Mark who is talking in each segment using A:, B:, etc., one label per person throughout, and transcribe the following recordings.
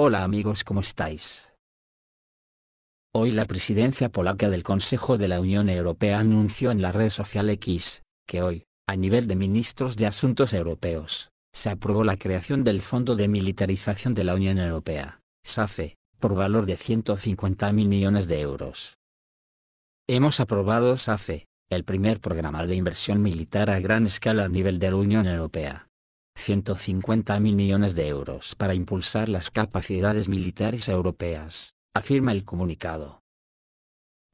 A: Hola amigos, ¿cómo estáis? Hoy la presidencia polaca del Consejo de la Unión Europea anunció en la red social X, que hoy, a nivel de ministros de Asuntos Europeos, se aprobó la creación del Fondo de Militarización de la Unión Europea, SAFE, por valor de 150.000 millones de euros. Hemos aprobado SAFE, el primer programa de inversión militar a gran escala a nivel de la Unión Europea. 150.000 millones de euros para impulsar las capacidades militares europeas, afirma el comunicado.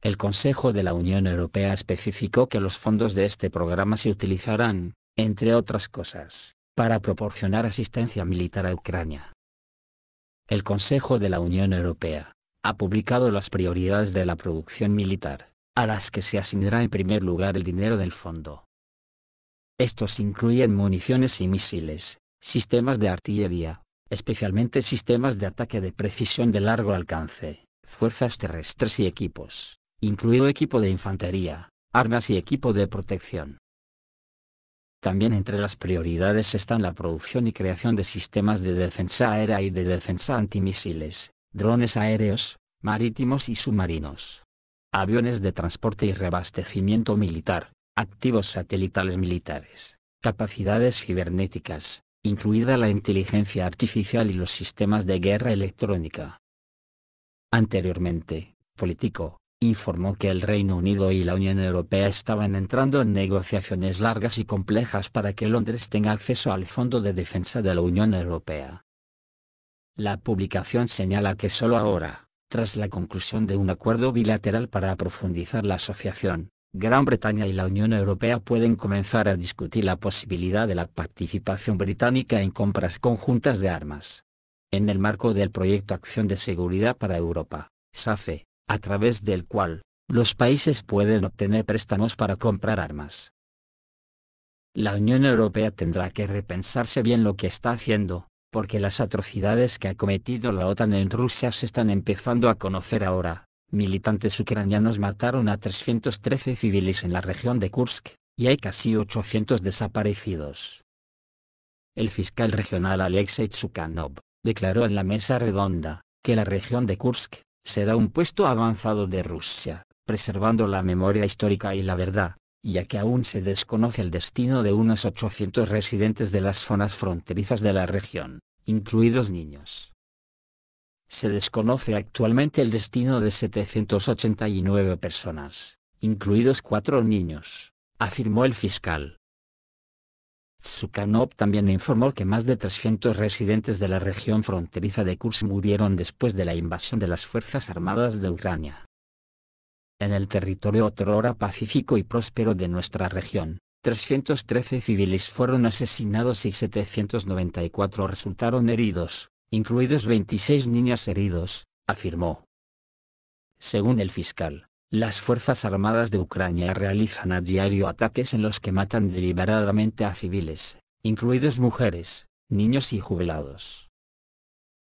A: El Consejo de la Unión Europea especificó que los fondos de este programa se utilizarán, entre otras cosas, para proporcionar asistencia militar a Ucrania. El Consejo de la Unión Europea ha publicado las prioridades de la producción militar, a las que se asignará en primer lugar el dinero del fondo. Estos incluyen municiones y misiles, sistemas de artillería, especialmente sistemas de ataque de precisión de largo alcance, fuerzas terrestres y equipos, incluido equipo de infantería, armas y equipo de protección. También entre las prioridades están la producción y creación de sistemas de defensa aérea y de defensa antimisiles, drones aéreos, marítimos y submarinos, aviones de transporte y reabastecimiento militar, activos satelitales militares, capacidades cibernéticas, incluida la inteligencia artificial y los sistemas de guerra electrónica. Anteriormente, Politico informó que el Reino Unido y la Unión Europea estaban entrando en negociaciones largas y complejas para que Londres tenga acceso al Fondo de Defensa de la Unión Europea. La publicación señala que solo ahora, tras la conclusión de un acuerdo bilateral para profundizar la asociación, Gran Bretaña y la Unión Europea pueden comenzar a discutir la posibilidad de la participación británica en compras conjuntas de armas. En el marco del proyecto Acción de Seguridad para Europa, SAFE, a través del cual, los países pueden obtener préstamos para comprar armas. La Unión Europea tendrá que repensarse bien lo que está haciendo, porque las atrocidades que ha cometido la OTAN en Rusia se están empezando a conocer ahora. Militantes ucranianos mataron a 313 civiles en la región de Kursk, y hay casi 800 desaparecidos. El fiscal regional Alexei Tsukanov declaró en la mesa redonda que la región de Kursk será un puesto avanzado de Rusia, preservando la memoria histórica y la verdad, ya que aún se desconoce el destino de unos 800 residentes de las zonas fronterizas de la región, incluidos niños. Se desconoce actualmente el destino de 789 personas, incluidos 4 niños, afirmó el fiscal. Tsukanov también informó que más de 300 residentes de la región fronteriza de Kursk murieron después de la invasión de las Fuerzas Armadas de Ucrania. En el territorio otrora pacífico y próspero de nuestra región, 313 civiles fueron asesinados y 794 resultaron heridos, incluidos 26 niños heridos, afirmó. Según el fiscal, las Fuerzas Armadas de Ucrania realizan a diario ataques en los que matan deliberadamente a civiles, incluidos mujeres, niños y jubilados.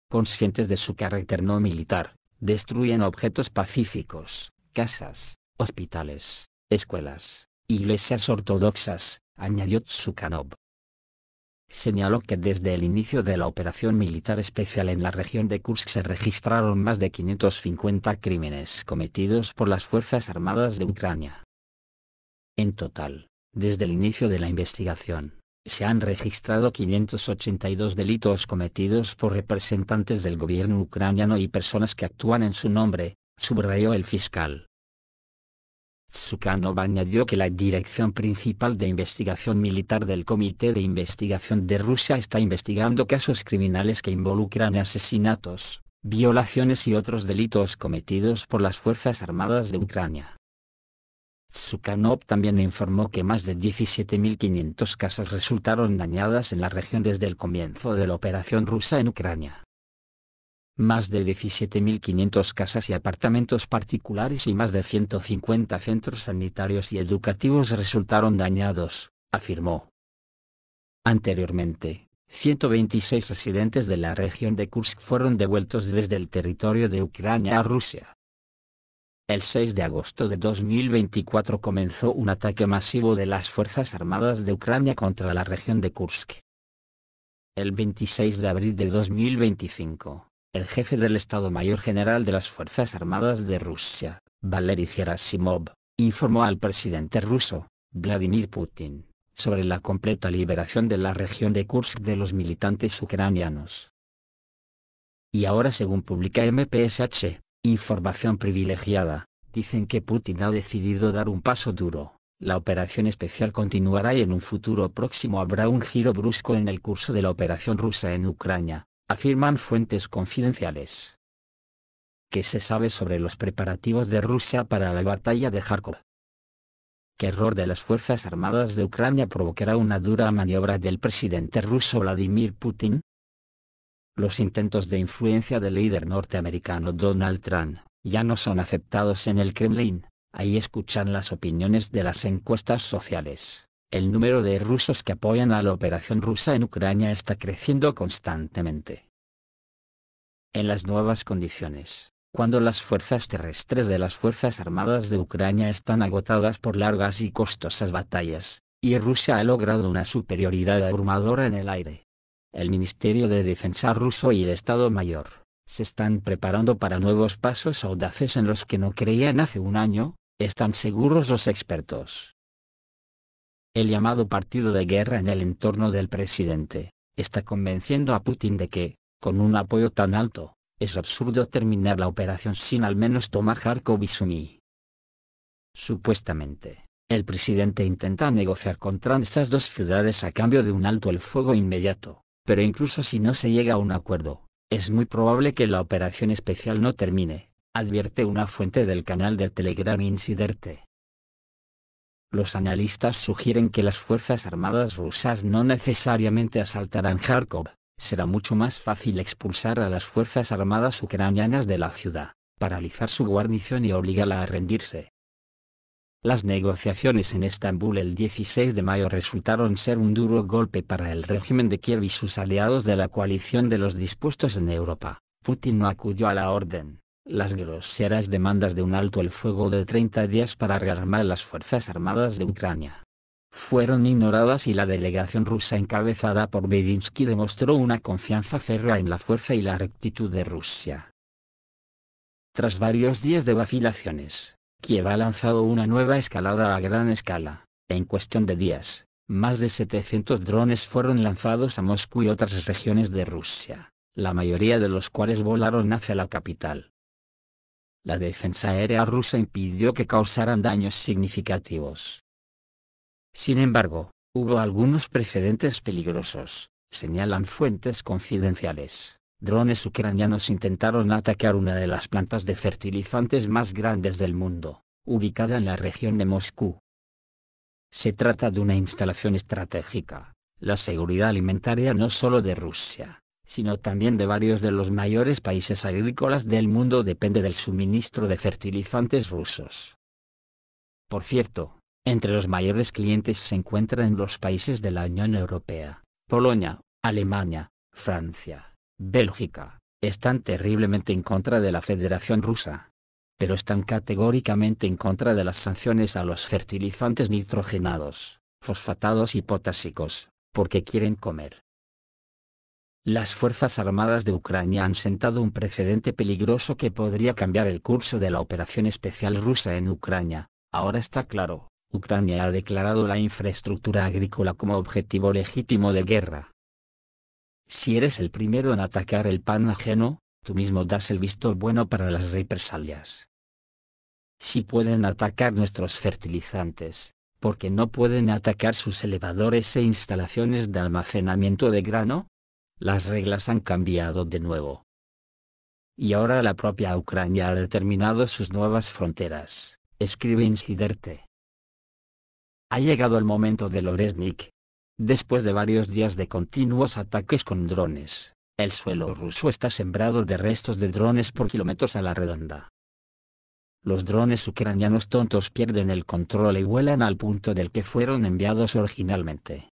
A: Conscientes de su carácter no militar, destruyen objetos pacíficos, casas, hospitales, escuelas, iglesias ortodoxas, añadió Tsukanov. Señaló que desde el inicio de la operación militar especial en la región de Kursk se registraron más de 550 crímenes cometidos por las Fuerzas Armadas de Ucrania. En total, desde el inicio de la investigación, se han registrado 582 delitos cometidos por representantes del gobierno ucraniano y personas que actúan en su nombre, subrayó el fiscal. Tsukanov añadió que la Dirección Principal de Investigación Militar del Comité de Investigación de Rusia está investigando casos criminales que involucran asesinatos, violaciones y otros delitos cometidos por las Fuerzas Armadas de Ucrania. Tsukanov también informó que más de 17.500 casas resultaron dañadas en la región desde el comienzo de la operación rusa en Ucrania. Más de 17.500 casas y apartamentos particulares y más de 150 centros sanitarios y educativos resultaron dañados, afirmó. Anteriormente, 126 residentes de la región de Kursk fueron devueltos desde el territorio de Ucrania a Rusia. El 6 de agosto de 2024 comenzó un ataque masivo de las Fuerzas Armadas de Ucrania contra la región de Kursk. El 26 de abril de 2025, el jefe del Estado Mayor General de las Fuerzas Armadas de Rusia, Valery Gerasimov, informó al presidente ruso, Vladimir Putin, sobre la completa liberación de la región de Kursk de los militantes ucranianos. Y ahora, según publica MPSH, información privilegiada, dicen que Putin ha decidido dar un paso duro. La operación especial continuará y en un futuro próximo habrá un giro brusco en el curso de la operación rusa en Ucrania, afirman fuentes confidenciales. ¿Qué se sabe sobre los preparativos de Rusia para la batalla de Kharkov? ¿Qué error de las Fuerzas Armadas de Ucrania provocará una dura maniobra del presidente ruso Vladimir Putin? Los intentos de influencia del líder norteamericano Donald Trump ya no son aceptados en el Kremlin. Ahí escuchan las opiniones de las encuestas sociales. El número de rusos que apoyan a la operación rusa en Ucrania está creciendo constantemente. En las nuevas condiciones, cuando las fuerzas terrestres de las Fuerzas Armadas de Ucrania están agotadas por largas y costosas batallas, y Rusia ha logrado una superioridad abrumadora en el aire, el Ministerio de Defensa ruso y el Estado Mayor se están preparando para nuevos pasos audaces en los que no creían hace un año. Están seguros los expertos. El llamado partido de guerra en el entorno del presidente está convenciendo a Putin de que, con un apoyo tan alto, es absurdo terminar la operación sin al menos tomar Kharkov y Sumy. Supuestamente, el presidente intenta negociar contra estas dos ciudades a cambio de un alto el fuego inmediato, pero incluso si no se llega a un acuerdo, es muy probable que la operación especial no termine, advierte una fuente del canal de Telegram Insiderte. Los analistas sugieren que las Fuerzas Armadas rusas no necesariamente asaltarán Kharkov, será mucho más fácil expulsar a las Fuerzas Armadas ucranianas de la ciudad, paralizar su guarnición y obligarla a rendirse. Las negociaciones en Estambul el 16 de mayo resultaron ser un duro golpe para el régimen de Kiev y sus aliados de la coalición de los dispuestos en Europa. Putin no acudió a la orden. Las groseras demandas de un alto el fuego de 30 días para rearmar las Fuerzas Armadas de Ucrania fueron ignoradas y la delegación rusa encabezada por Medinsky demostró una confianza férrea en la fuerza y la rectitud de Rusia. Tras varios días de vacilaciones, Kiev ha lanzado una nueva escalada a gran escala. En cuestión de días, más de 700 drones fueron lanzados a Moscú y otras regiones de Rusia, la mayoría de los cuales volaron hacia la capital. La defensa aérea rusa impidió que causaran daños significativos. Sin embargo, hubo algunos precedentes peligrosos, señalan fuentes confidenciales. Drones ucranianos intentaron atacar una de las plantas de fertilizantes más grandes del mundo, ubicada en la región de Moscú. Se trata de una instalación estratégica. La seguridad alimentaria no solo de Rusia, sino también de varios de los mayores países agrícolas del mundo depende del suministro de fertilizantes rusos. Por cierto, entre los mayores clientes se encuentran los países de la Unión Europea, Polonia, Alemania, Francia, Bélgica. Están terriblemente en contra de la Federación Rusa, pero están categóricamente en contra de las sanciones a los fertilizantes nitrogenados, fosfatados y potásicos, porque quieren comer. Las Fuerzas Armadas de Ucrania han sentado un precedente peligroso que podría cambiar el curso de la operación especial rusa en Ucrania. Ahora está claro, Ucrania ha declarado la infraestructura agrícola como objetivo legítimo de guerra. Si eres el primero en atacar el pan ajeno, tú mismo das el visto bueno para las represalias. Si pueden atacar nuestros fertilizantes, ¿por qué no pueden atacar sus elevadores e instalaciones de almacenamiento de grano? Las reglas han cambiado de nuevo. Y ahora la propia Ucrania ha determinado sus nuevas fronteras, escribe Insiderte. Ha llegado el momento del Oresnik. Después de varios días de continuos ataques con drones, el suelo ruso está sembrado de restos de drones por kilómetros a la redonda. Los drones ucranianos tontos pierden el control y vuelan al punto del que fueron enviados originalmente.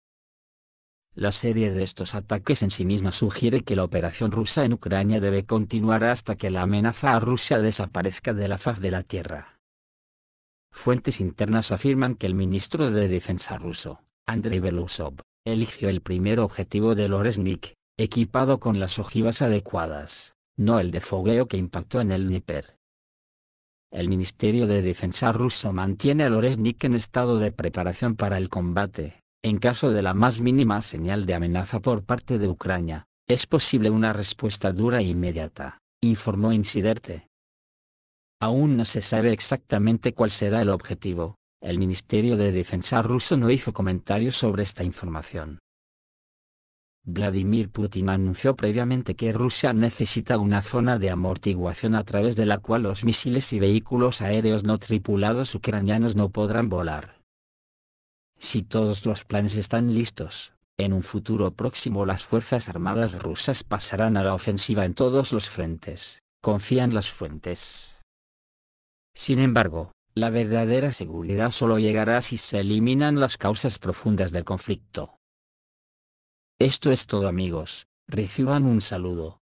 A: La serie de estos ataques en sí misma sugiere que la operación rusa en Ucrania debe continuar hasta que la amenaza a Rusia desaparezca de la faz de la tierra. Fuentes internas afirman que el ministro de Defensa ruso, Andrei Belousov, eligió el primer objetivo del Oresnik, equipado con las ojivas adecuadas, no el de fogueo que impactó en el Dnieper. El Ministerio de Defensa ruso mantiene a Oreshnik en estado de preparación para el combate. En caso de la más mínima señal de amenaza por parte de Ucrania, es posible una respuesta dura e inmediata, informó Insiderte. Aún no se sabe exactamente cuál será el objetivo. El Ministerio de Defensa ruso no hizo comentarios sobre esta información. Vladimir Putin anunció previamente que Rusia necesita una zona de amortiguación a través de la cual los misiles y vehículos aéreos no tripulados ucranianos no podrán volar. Si todos los planes están listos, en un futuro próximo las Fuerzas Armadas rusas pasarán a la ofensiva en todos los frentes, confían las fuentes. Sin embargo, la verdadera seguridad solo llegará si se eliminan las causas profundas del conflicto. Esto es todo, amigos, reciban un saludo.